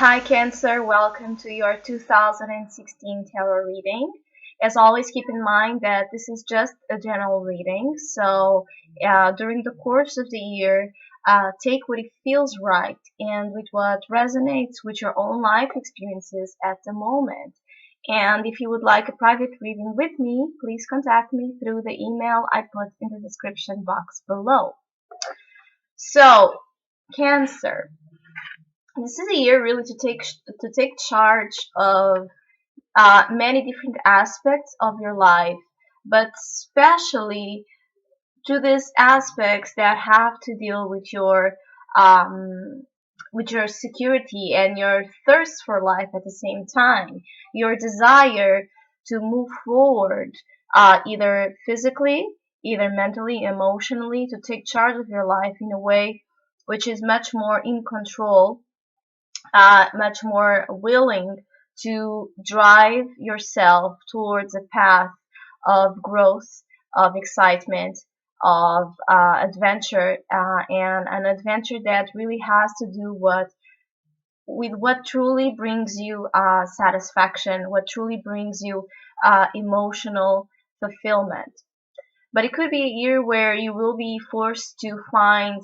Hi Cancer, welcome to your 2016 tarot reading. As always, keep in mind that this is just a general reading, so during the course of the year, take what it feels right and with what resonates with your own life experiences at the moment. And if you would like a private reading with me, please contact me through the email I put in the description box below. So, Cancer. This is a year really to take charge of many different aspects of your life, but especially to these aspects that have to deal um, with your security and your thirst for life at the same time, your desire to move forward, either physically, either mentally, emotionally, to take charge of your life in a way which is much more in control, much more willing to drive yourself towards a path of growth, of excitement, of adventure, and an adventure that really has to do with what truly brings you satisfaction, what truly brings you emotional fulfillment. But it could be a year where you will be forced to find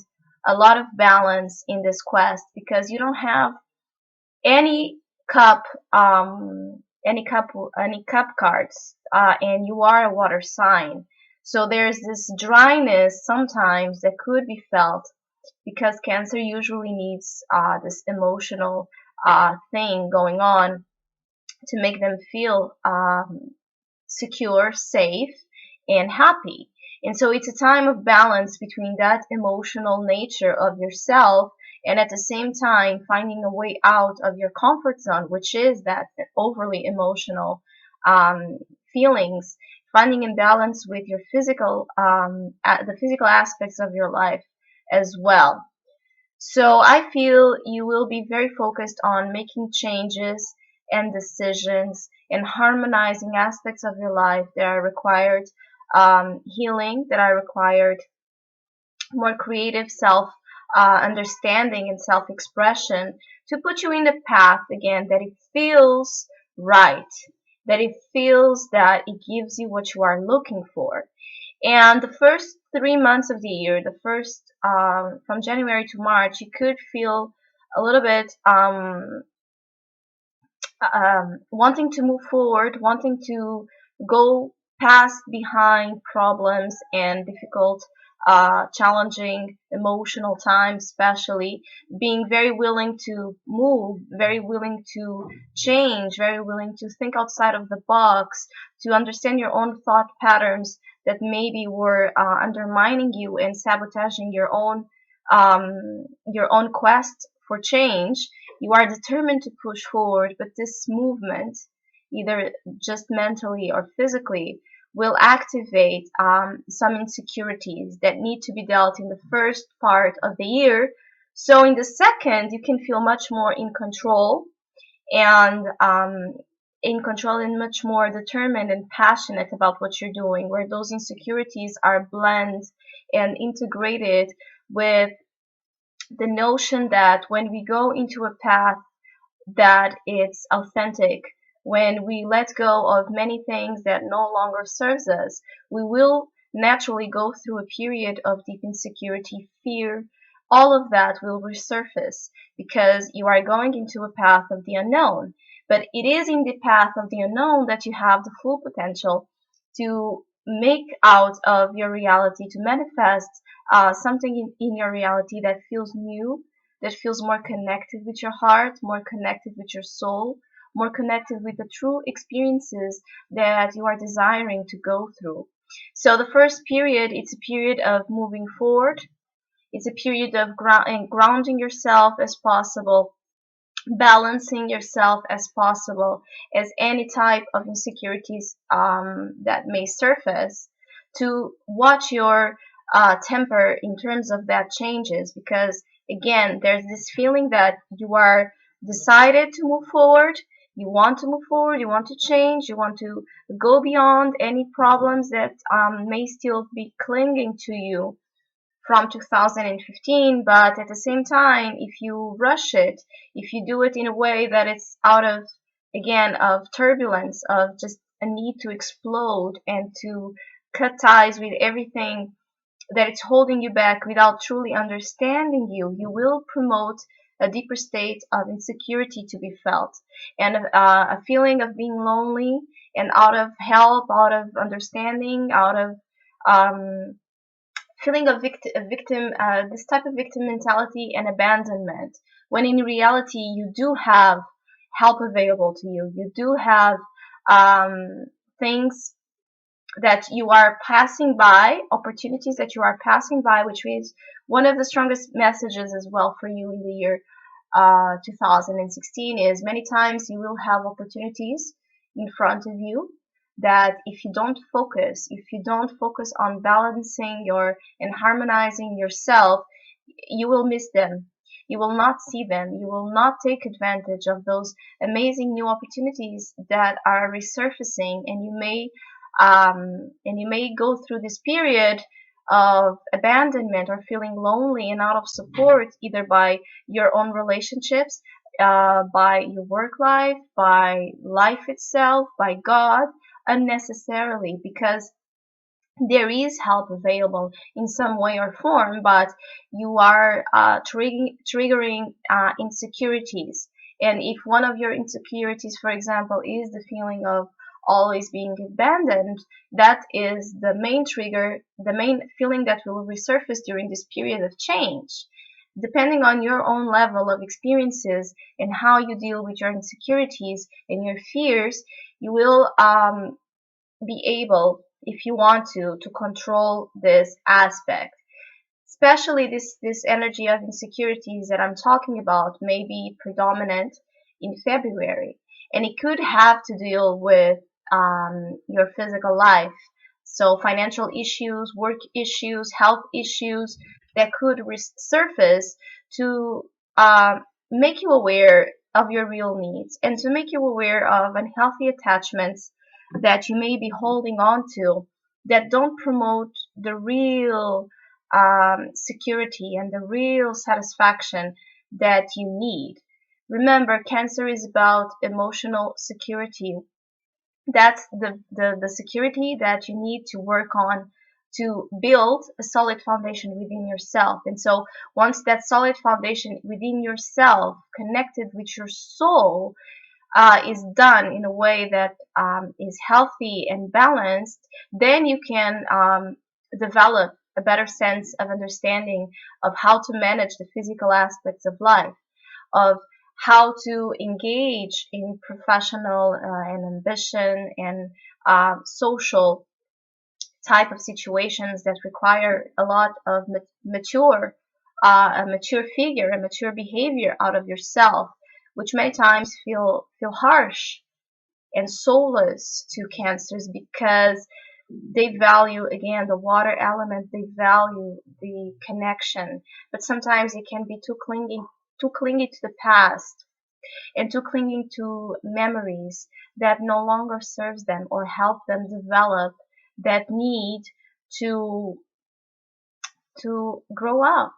a lot of balance in this quest because you don't have any cup any cup cards, and you are a water sign, so there's this dryness sometimes that could be felt because Cancer usually needs this emotional thing going on to make them feel secure, safe, and happy. And so it's a time of balance between that emotional nature of yourself and at the same time finding a way out of your comfort zone, which is that overly emotional um, feelings, finding a balance with your the physical aspects of your life as well. So I feel you will be very focused on making changes and decisions and harmonizing aspects of your life that are required healing, that are required more creative self understanding and self expression to put you in the path again that it feels right, that it feels that it gives you what you are looking for. And the first 3 months of the year, the first from January to March, you could feel a little bit wanting to move forward, wanting to go past behind problems and difficult, challenging emotional times, especially being very willing to move, very willing to change, very willing to think outside of the box, to understand your own thought patterns that maybe were undermining you and sabotaging your own quest for change. You are determined to push forward, but this movement, either just mentally or physically, will activate some insecurities that need to be dealt in the first part of the year. So in the second, you can feel much more and in control and much more determined and passionate about what you're doing, where those insecurities are blend and integrated with the notion that when we go into a path that it's authentic, when we let go of many things that no longer serves us, we will naturally go through a period of deep insecurity, fear. All of that will resurface because you are going into a path of the unknown. But it is in the path of the unknown that you have the full potential to make out of your reality, to manifest something in your reality that feels new, that feels more connected with your heart, more connected with your soul, more connected with the true experiences that you are desiring to go through. So the first period, it's a period of moving forward. It's a period of grounding yourself as possible, balancing yourself as possible as any type of insecurities that may surface, to watch your temper in terms of that changes, because again there's this feeling that you are decided to move forward, you want to move forward, you want to change, you want to go beyond any problems that may still be clinging to you from 2015, but at the same time, if you rush it, if you do it in a way that it's out of, again, of turbulence, of just a need to explode and to cut ties with everything that it's holding you back without truly understanding you, you will promote a deeper state of insecurity to be felt, and a feeling of being lonely and out of help, out of understanding, out of um, feeling a victim, this type of victim mentality and abandonment, when in reality you do have help available to you. You do have things that you are passing by, opportunities that you are passing by, which is one of the strongest messages as well for you in the year 2016 is many times you will have opportunities in front of you that if you don't focus on balancing your and harmonizing yourself, you will miss them. You will not see them. You will not take advantage of those amazing new opportunities that are resurfacing, and you may go through this period of abandonment or feeling lonely and out of support, either by your own relationships, by your work life, by life itself, by God, unnecessarily, because there is help available in some way or form, but you are triggering insecurities. And if one of your insecurities, for example, is the feeling of always being abandoned, that is the main trigger, the main feeling that will resurface during this period of change. Depending on your own level of experiences and how you deal with your insecurities and your fears, you will be able, if you want to control this aspect. Especially this energy of insecurities that I'm talking about may be predominant in February, and it could have to deal with your physical life. So financial issues, work issues, health issues that could resurface to make you aware of your real needs and to make you aware of unhealthy attachments that you may be holding on to that don't promote the real security and the real satisfaction that you need. Remember, Cancer is about emotional security. That's the security that you need to work on to build a solid foundation within yourself. And so once that solid foundation within yourself connected with your soul is done in a way that is healthy and balanced, then you can develop a better sense of understanding of how to manage the physical aspects of life, of how to engage in professional and ambition and social type of situations that require a lot of a mature figure, a mature behavior out of yourself, which many times feel harsh and soulless to Cancers because they value, again, the water element, they value the connection, but sometimes it can be too clingy to the past and too clinging to memories that no longer serves them or help them develop that need to to grow up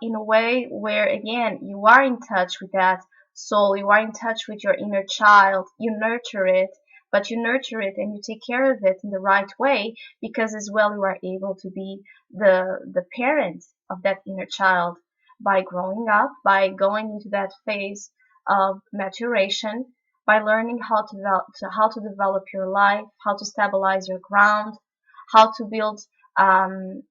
in a way where, again, you are in touch with that soul, you are in touch with your inner child, you nurture it, but you nurture it and you take care of it in the right way, because as well you are able to be the parent of that inner child by growing up, by going into that phase of maturation, by learning how to develop your life, how to stabilize your ground, how to build um,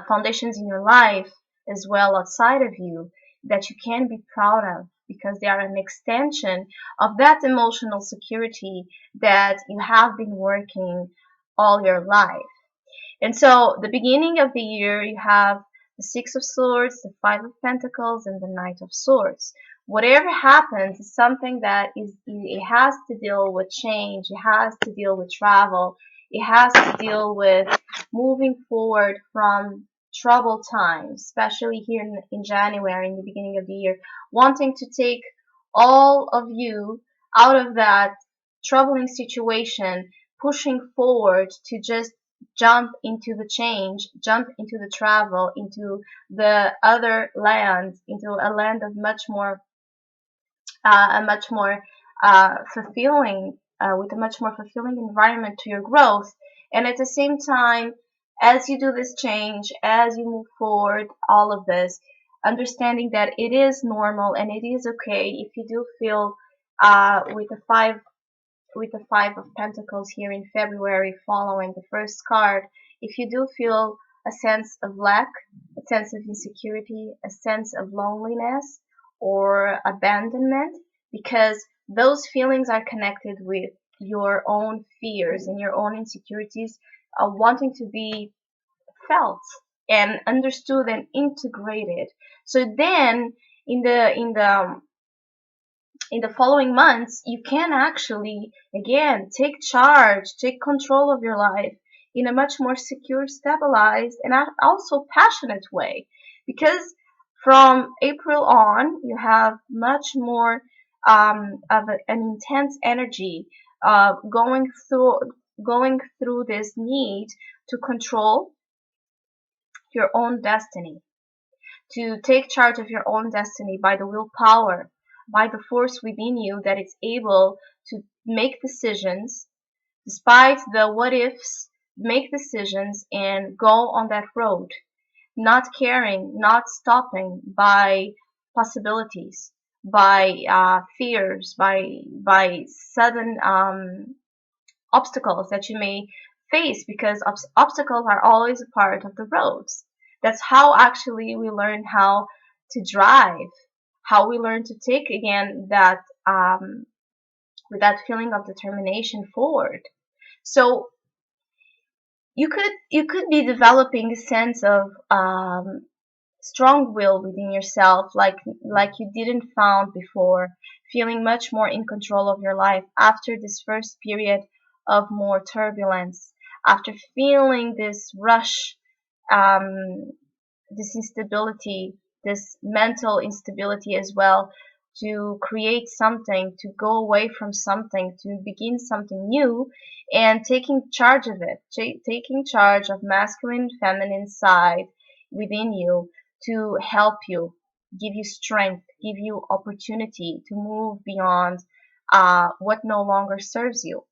foundations in your life as well outside of you that you can be proud of, because they are an extension of that emotional security that you have been working all your life. And so the beginning of the year, you have the Six of Swords, the Five of Pentacles, and the Knight of Swords. Whatever happens is something that it has to deal with change, it has to deal with travel, it has to deal with moving forward from troubled times, especially here in January, in the beginning of the year, wanting to take all of you out of that troubling situation, pushing forward to just jump into the change, jump into the travel, into the other land, into a land of a much more fulfilling, with a much more fulfilling environment to your growth. And at the same time, as you do this change, as you move forward, all of this, understanding that it is normal and it is okay if you do feel with the Five of Pentacles here in February following the first card, if you do feel a sense of lack, a sense of insecurity, a sense of loneliness or abandonment, because those feelings are connected with your own fears and your own insecurities, wanting to be felt and understood and integrated. So then in the following months, you can actually, again, take charge, take control of your life in a much more secure, stabilized, and also passionate way. Because from April on, you have much more an intense energy going through this need to control your own destiny, to take charge of your own destiny by the willpower, by the force within you that is able to make decisions despite the what ifs, make decisions and go on that road, not caring, not stopping by possibilities, by fears, by sudden obstacles that you may face, because obstacles are always a part of the roads. That's how actually we learn how to drive, how we learn to take again that with that feeling of determination forward. So you could be developing a sense of strong will within yourself, like you didn't found before, feeling much more in control of your life after this first period of more turbulence, after feeling this rush, um, this instability, this mental instability as well, to create something, to go away from something, to begin something new, and taking charge of it, taking charge of masculine and feminine side within you to help you, give you strength, give you opportunity to move beyond what no longer serves you.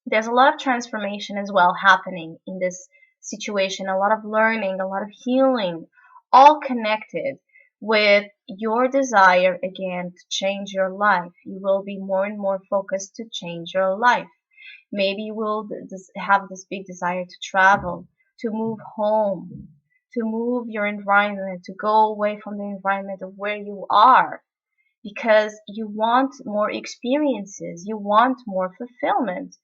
There's a lot of transformation as well happening in this situation, a lot of learning, a lot of healing, all connected with your desire again to change your life. You will be more and more focused to change your life. Maybe you will have this big desire to travel, to move home, to move your environment, to go away from the environment of where you are, because you want more experiences, you want more fulfillment.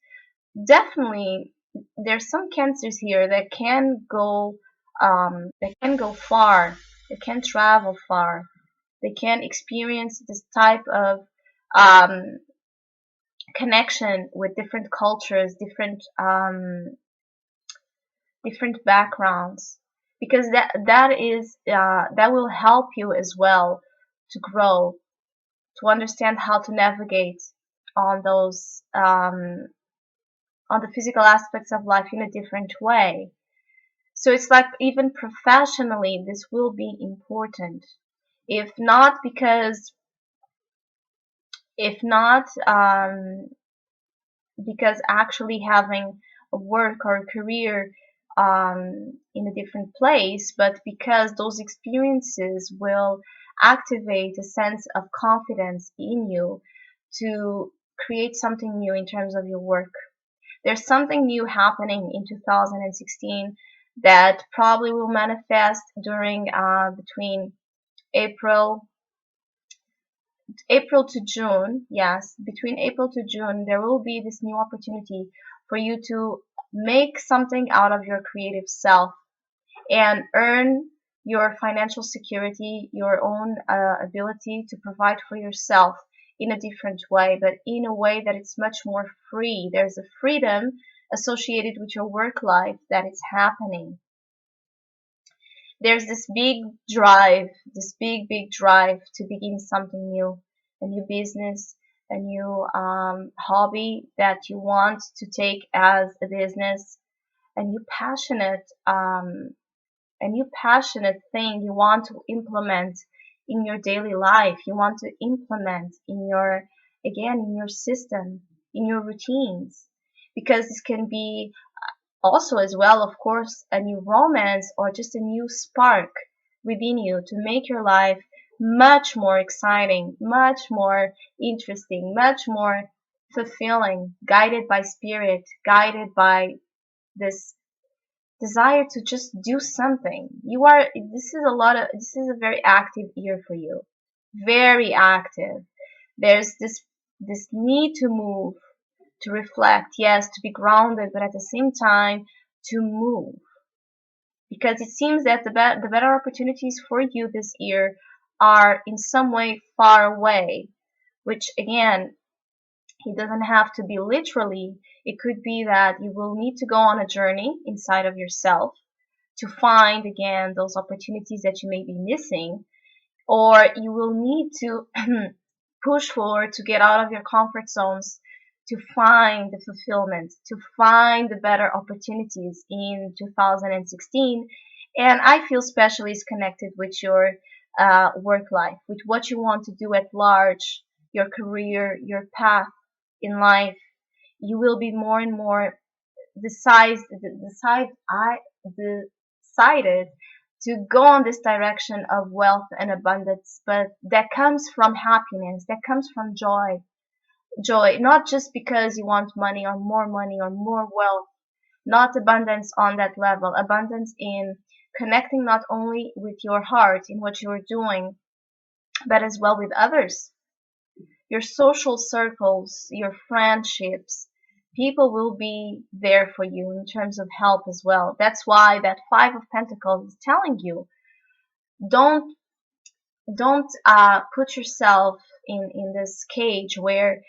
Definitely, there's some cancers here that can go far, they can travel far, they can experience this type of um, connection with different cultures, different backgrounds, because that will help you as well to grow, to understand how to navigate on those on the physical aspects of life in a different way. So it's like even professionally, this will be important. If not because, if not because actually having a work or a career in a different place, but because those experiences will activate a sense of confidence in you to create something new in terms of your work. There's something new happening in 2016 that probably will manifest during between April April to June. Yes, between April to June, there will be this new opportunity for you to make something out of your creative self and earn your financial security, your own ability to provide for yourself in a different way, but in a way that it's much more free. There's a freedom associated with your work life that is happening. There's this big drive, this big drive to begin something new, a new business, a new hobby that you want to take as a business, a new passionate a new passionate thing you want to implement in your daily life, you want to implement in your, again, in your system, in your routines. Because this can be also as well, of course, a new romance or just a new spark within you to make your life much more exciting, much more interesting, much more fulfilling, guided by spirit, guided by this desire to just do something. This is a very active year for you. Very active. There's this need to move, to reflect, yes, to be grounded, but at the same time to move. Because it seems that the better opportunities for you this year are in some way far away, which again, it doesn't have to be literally. It could be that you will need to go on a journey inside of yourself to find again those opportunities that you may be missing, or you will need to push forward to get out of your comfort zones to find the fulfillment, to find the better opportunities in 2016. And I feel especially is connected with your work life, with what you want to do at large, your career, your path in life. You will be more and more decided to go on this direction of wealth and abundance, but that comes from happiness, that comes from joy. Joy, not just because you want money or more wealth, not abundance on that level, abundance in connecting not only with your heart in what you are doing, but as well with others, your social circles, your friendships. People will be there for you in terms of help as well. That's why that Five of Pentacles is telling you, don't don't put yourself in this cage where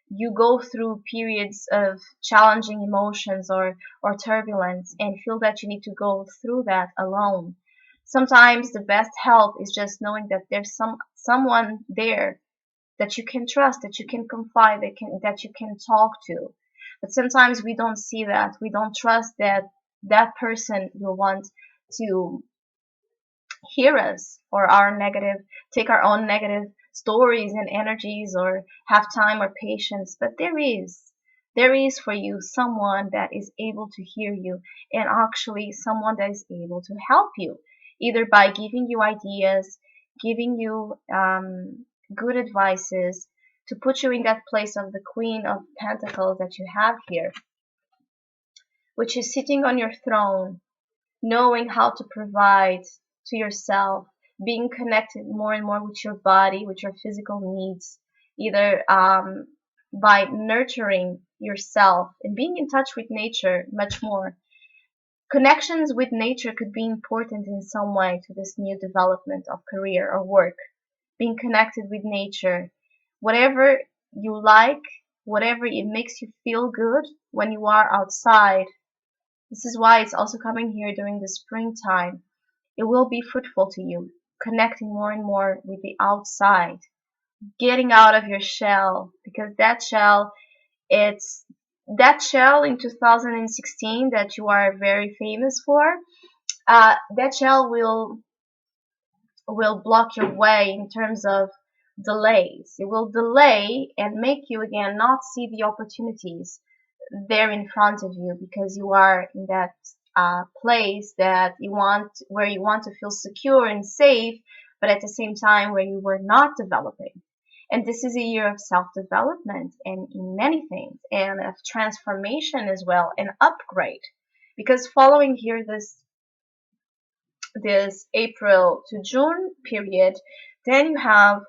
you go through periods of challenging emotions or turbulence and feel that you need to go through that alone. Sometimes the best help is just knowing that there's someone there that you can trust, that you can confide, that you can talk to. But sometimes we don't see that. We don't trust that that person will want to hear us or our negative, take our own negative stories and energies or have time or patience. But there is for you someone that is able to hear you, and actually someone that is able to help you, either by giving you ideas, giving you good advices, to put you in that place of the Queen of Pentacles that you have here, which is sitting on your throne, knowing how to provide to yourself, being connected more and more with your body, with your physical needs, either by nurturing yourself and being in touch with nature much more. Connections with nature could be important in some way to this new development of career or work. Being connected with nature, whatever you like, whatever it makes you feel good when you are outside. This is why it's also coming here during the springtime. It will be fruitful to you, connecting more and more with the outside, getting out of your shell, because it's that shell in 2016 that you are very famous for. That shell will block your way in terms of delays. It will delay and make you again not see the opportunities there in front of you, because you are in that place that you want, where you want to feel secure and safe, but at the same time where you were not developing. And this is a year of self-development and in many things, and of transformation as well, and upgrade. Because following here this April to June period, then you have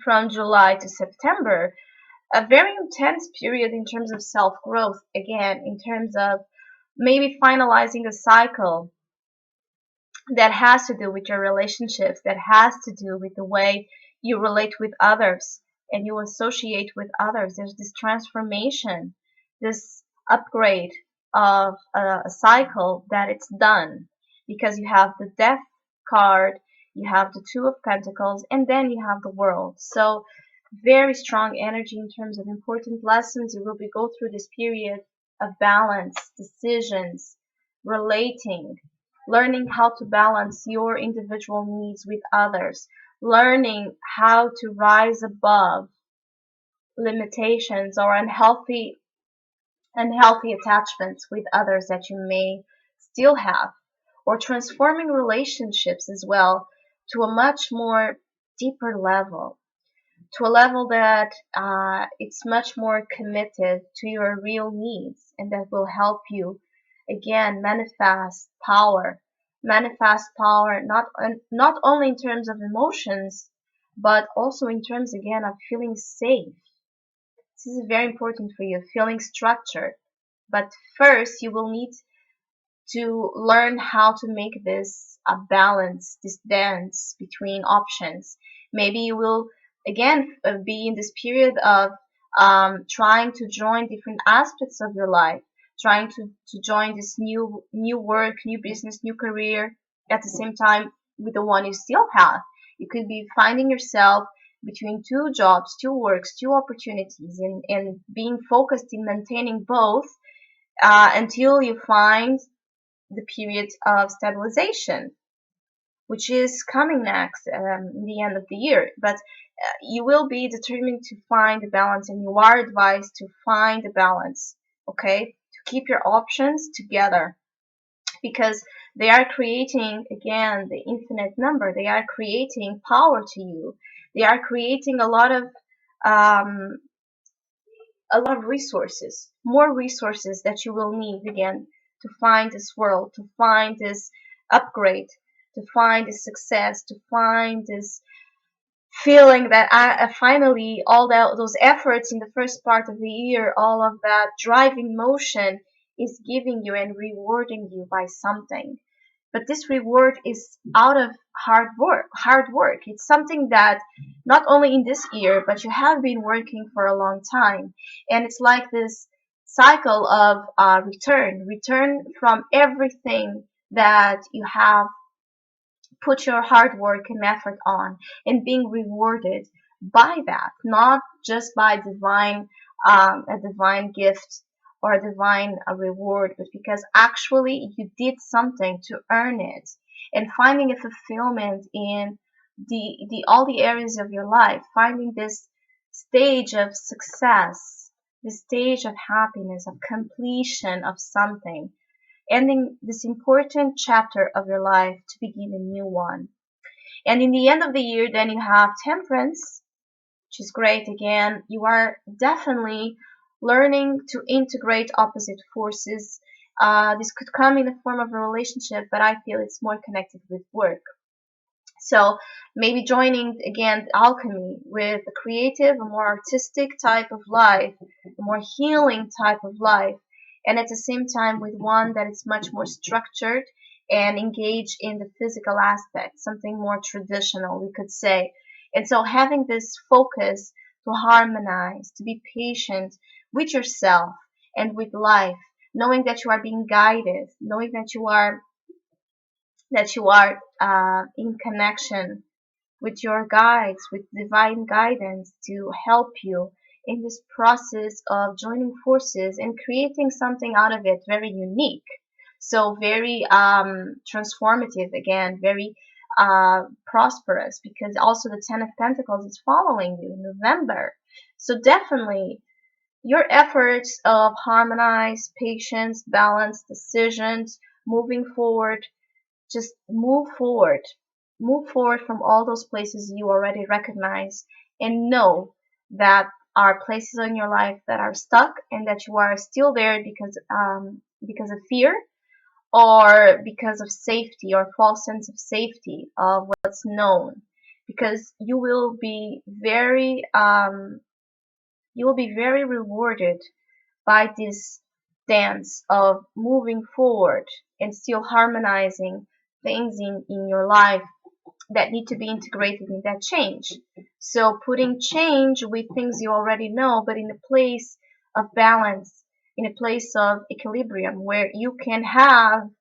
from July to September a very intense period in terms of self-growth, again, in terms of maybe finalizing a cycle that has to do with your relationships, that has to do with the way you relate with others and you associate with others. There's this transformation, this upgrade of a cycle that it's done, because you have the Death card, you have the Two of Pentacles, and then you have the World. So very strong energy in terms of important lessons. You will be go through this period of balance, decisions, relating, learning how to balance your individual needs with others, learning how to rise above limitations or unhealthy attachments with others that you may still have, or transforming relationships as well to a much more deeper level, to a level that it's much more committed to your real needs and that will help you again manifest power not only in terms of emotions but also in terms again of feeling safe. This is very important for you, feeling structured. But first, you will need to learn how to make this a balance, this dance between options. Maybe you will again be in this period of trying to join different aspects of your life, trying to join this new work, new business, new career at the same time with the one you still have. You could be finding yourself between two jobs, two works, two opportunities, and being focused in maintaining both until you find the period of stabilization, which is coming next in the end of the year. But you will be determined to find a balance, and you are advised to find a balance, okay? To keep your options together because they are creating, again, the infinite number. They are creating power to you. They are creating um, a lot of resources, more resources that you will need again to find this world, to find this upgrade, to find this success, to find this feeling that finally those efforts in the first part of the year, all of that driving motion is giving you and rewarding you by something. But this reward is out of hard work. It's something that not only in this year but you have been working for a long time, and it's like this cycle of return from everything that you have put your hard work and effort on, and being rewarded by that, not just by a divine gift or a divine reward, but because actually you did something to earn it, and finding a fulfillment in the all the areas of your life, finding this stage of success, this stage of happiness, of completion of something, ending this important chapter of your life to begin a new one. And in the end of the year, then you have temperance, which is great. Again, you are definitely learning to integrate opposite forces. This could come in the form of a relationship, but I feel it's more connected with work. So maybe joining again alchemy with a creative, a more artistic type of life, a more healing type of life, and at the same time with one that is much more structured and engaged in the physical aspect, something more traditional, we could say. And so having this focus to harmonize, to be patient with yourself and with life, knowing that you are being guided, knowing that you are in connection with your guides, with divine guidance to help you in this process of joining forces and creating something out of it very unique. So very transformative again, very prosperous, because also the Ten of Pentacles is following you in November. So definitely your efforts of harmonize, patience, balance, decisions, moving forward, just move forward from all those places you already recognize, and know that are places in your life that are stuck and that you are still there because of fear or because of safety or false sense of safety of what's known, because you will be very rewarded by this dance of moving forward and still harmonizing things in your life that need to be integrated in that change. So putting change with things you already know, but in a place of balance, in a place of equilibrium where you can have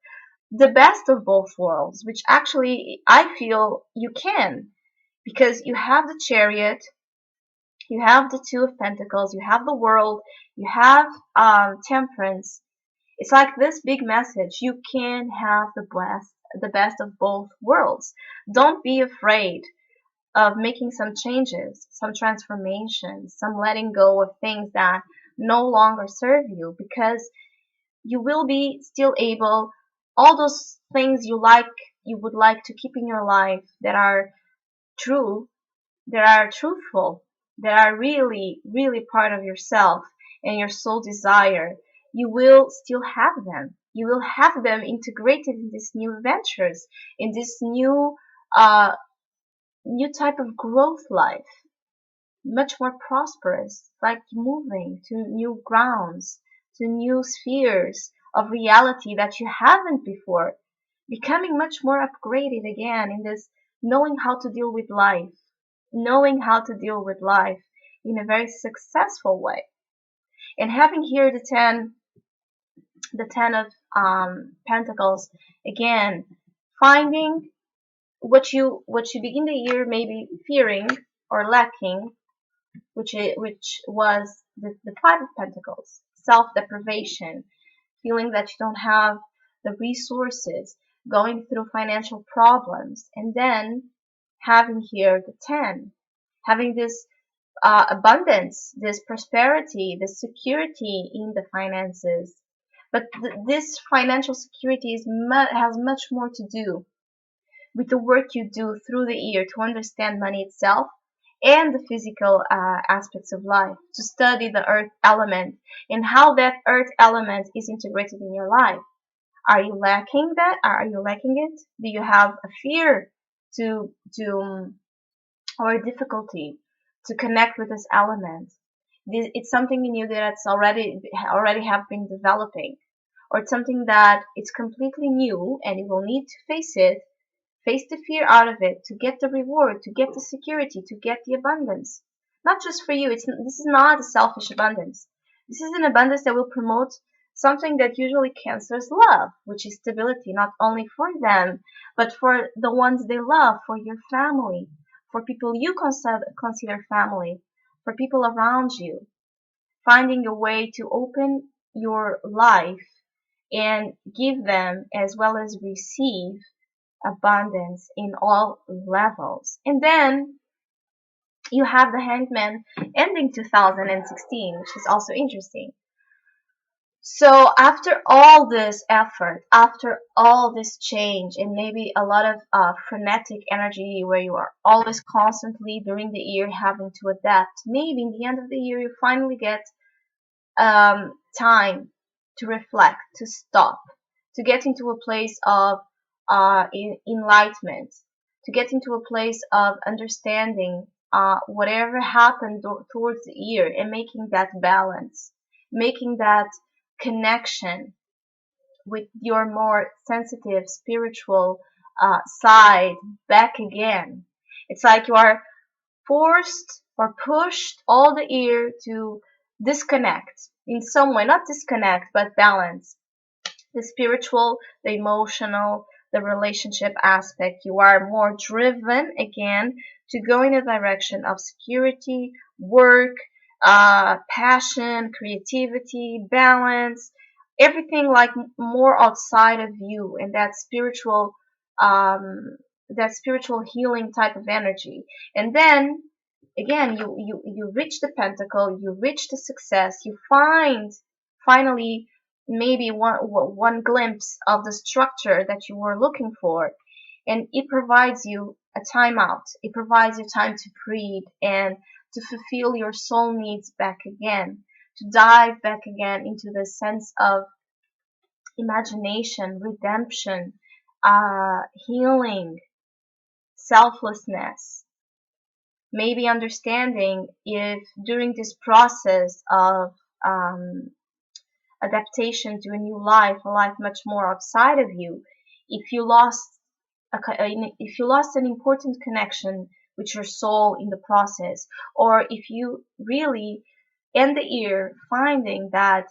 the best of both worlds, which actually I feel you can, because you have the Chariot, You have the Two of Pentacles, you have the World, you have Temperance. It's like this big message. You can have the best of both worlds. Don't be afraid of making some changes, some transformations, some letting go of things that no longer serve you, because you will be still able, all those things you would like to keep in your life that are true, that are truthful, that are really, really part of yourself and your soul desire, you will still have them. You will have them integrated in these new ventures, in this uh, new type of growth life, much more prosperous, like moving to new grounds, to new spheres of reality that you haven't before, becoming much more upgraded again in this knowing how to deal with life, knowing how to deal with life in a very successful way. And having here the 10 of Pentacles, again, finding what you begin the year maybe fearing or lacking, which was the Five of Pentacles, self-deprivation, feeling that you don't have the resources, going through financial problems, and then having here the 10, having this abundance, this prosperity, this security in the finances. But this financial security has much more to do with the work you do through the year to understand money itself and the physical aspects of life, to study the earth element and how that earth element is integrated in your life. Are you lacking that? Are you lacking it? Do you have a fear to or a difficulty to connect with this element? It's something in you that's already have been developing, or it's something that it's completely new and you will need to face it, face the fear out of it to get the reward, to get the security, to get the abundance. Not just for you. This is not a selfish abundance. This is an abundance that will promote something that usually cancers love, which is stability, not only for them, but for the ones they love, for your family, for people you consider family, for people around you. Finding a way to open your life and give them as well as receive abundance in all levels. And then you have the Hangman ending 2016, which is also interesting. So after all this effort, after all this change, and maybe a lot of frenetic energy where you are always constantly during the year having to adapt, maybe in the end of the year you finally get time to reflect, to stop, to get into a place of enlightenment, to get into a place of understanding whatever happened towards the year and making that balance, making that connection with your more sensitive spiritual side back again. It's like you are forced or pushed all the year to disconnect in some way, not disconnect, but balance the spiritual, the emotional, the relationship aspect. You are more driven again to go in a direction of security, work, passion, creativity, balance, everything like more outside of you, and um, that spiritual healing type of energy. And then again, you reach the pentacle, you reach the success, you find finally maybe one glimpse of the structure that you were looking for, and it provides you a timeout. It provides you time to breathe and to fulfill your soul needs back again, to dive back again into the sense of imagination, redemption, healing, selflessness. Maybe understanding if during this process of um, adaptation to a new life, a life much more outside of you, if you lost if you lost an important connection with your soul in the process, or if you really end the year finding that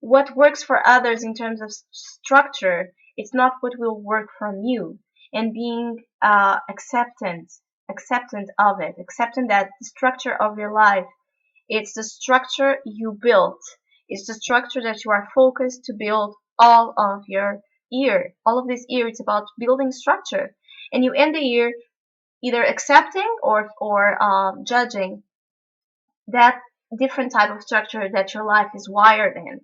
what works for others in terms of structure, it's not what will work from you, and being acceptant acceptant of it, accepting that the structure of your life, it's the structure you built. It's the structure that you are focused to build all of your year. All of this year, it's about building structure. And you end the year either accepting or judging that different type of structure that your life is wired in,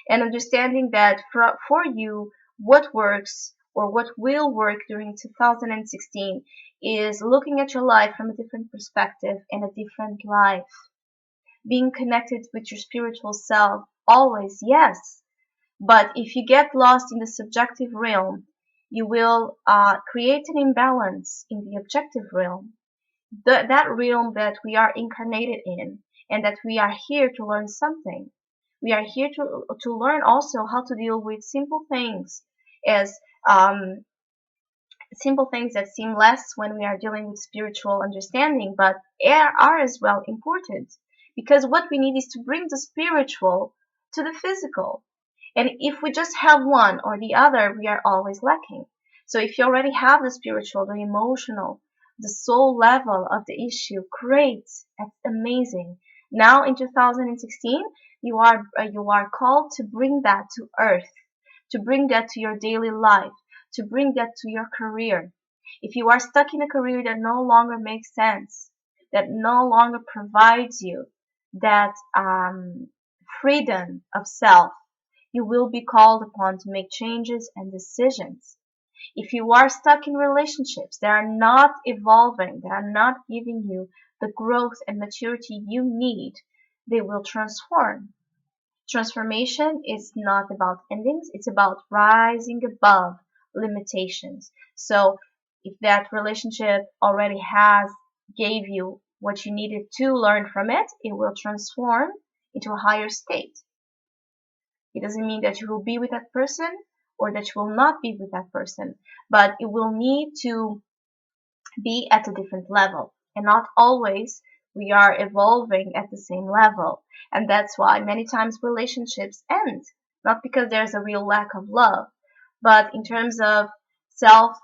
and understanding that for you, what works or what will work during 2016 is looking at your life from a different perspective and a different life, being connected with your spiritual self always, yes, but if you get lost in the subjective realm, you will create an imbalance in the objective realm, that realm that we are incarnated in, and that we are here to learn something. We are here to learn also how to deal with as um, simple things that seem less when we are dealing with spiritual understanding, but are as well important, because what we need is to bring the spiritual to the physical. And if we just have one or the other, we are always lacking. So if you already have the spiritual, the emotional, the soul level of the issue, great, that's amazing. Now in 2016, you are called to bring that to earth, to bring that to your daily life, to bring that to your career. If you are stuck in a career that no longer makes sense, that no longer provides you that freedom of self, you will be called upon to make changes and decisions. If you are stuck in relationships that are not evolving, that are not giving you the growth and maturity you need, they will transform. Transformation is not about endings, it's about rising above limitations. So if that relationship already gave you what you needed to learn from it, it will transform into a higher state. It doesn't mean that you will be with that person or that you will not be with that person, but it will need to be at a different level. And not always we are evolving at the same level. And that's why many times relationships end, not because there's a real lack of love, but in terms of self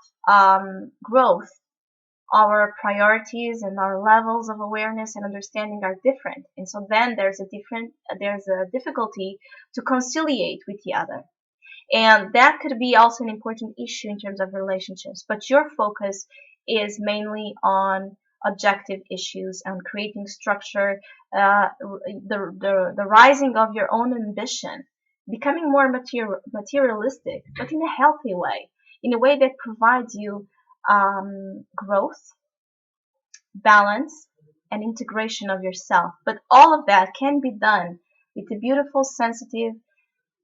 growth, our priorities and our levels of awareness and understanding are different. And so then there's a difficulty to conciliate with the other. And that could be also an important issue in terms of relationships. But your focus is mainly on objective issues and creating structure, the rising of your own ambition, becoming more materialistic, but in a healthy way, in a way that provides you growth, balance, and integration of yourself. But all of that can be done with a beautiful, sensitive,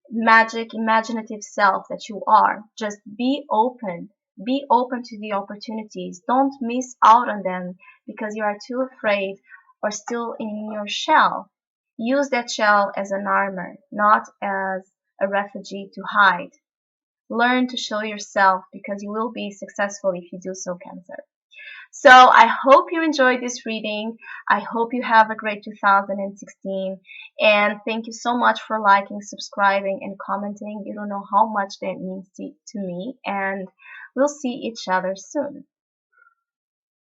magic, imaginative self that you are. Just be open. Be open to the opportunities. Don't miss out on them because you are too afraid or still in your shell. Use that shell as an armor, not as a refugee to hide. Learn to show yourself because you will be successful if you do so, Cancer. So I hope you enjoyed this reading. I hope you have a great 2016. And thank you so much for liking, subscribing, and commenting. You don't know how much that means to me. And we'll see each other soon.